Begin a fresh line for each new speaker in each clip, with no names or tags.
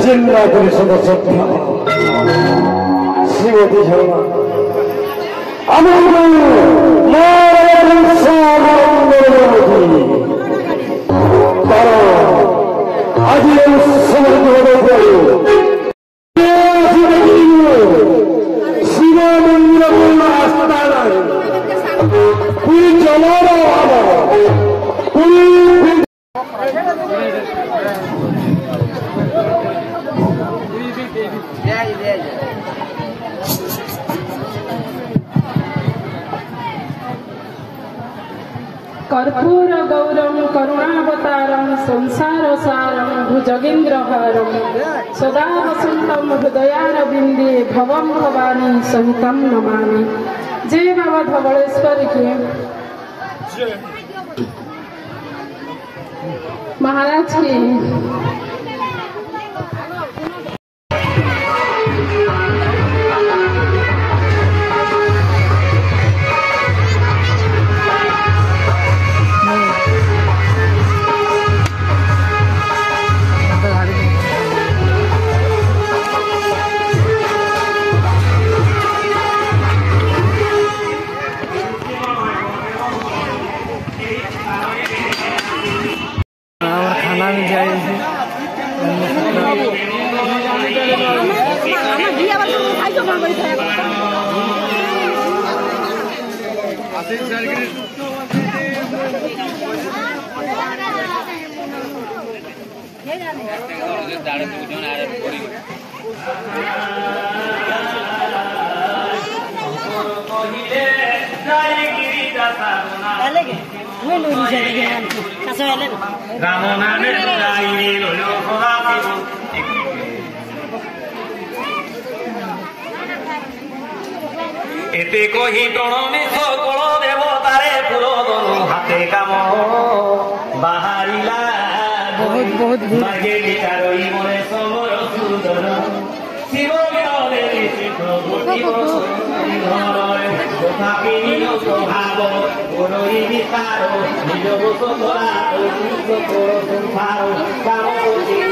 जिला परिषद सभ्य श्रीमती शर्मा आज शिव मंदिर आस्था पूरी चलो
कर्पूर गौरम करुणावतारम संसार सारम भुजगेन्द्रहारम सदा वसंतम हृदयारविंदे भवम भवानी सहितम नमामि। जय बाबा धवलेश्वर के महाराज की
एते कही टणनी सकल देवतारे पुरोदन हाथे काम बाहरिला बहुत मागे विचारई मने समर सुदन शिव विनोदे प्रभुतिव धरय तथापि निज स्वभाव पुरई विचार निज बसोधरा कर संसार काम करछि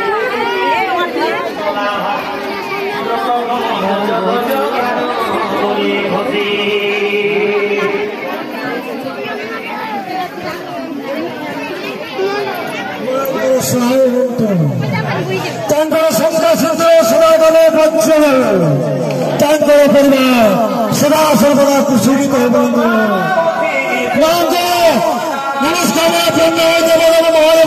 परिवार सदा सर्वदा कुशलित वरिष्ठ सदस्य
तुम्हारे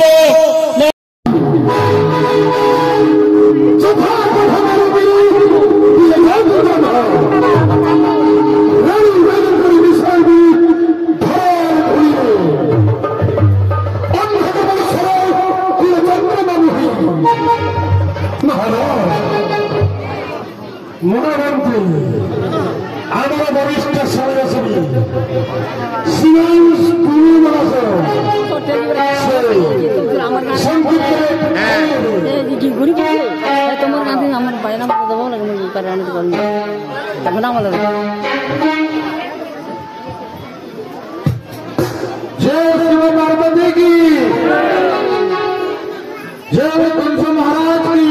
जय शिव पार्वती की, जय कंस महाराज की।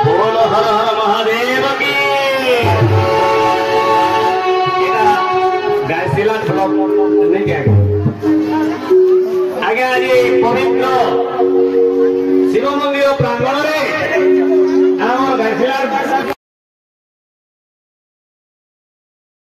बोल हर हर महादेव की। गायशिला नहीं क्या आगे आज पवित्र शिव मंदिर प्रांगण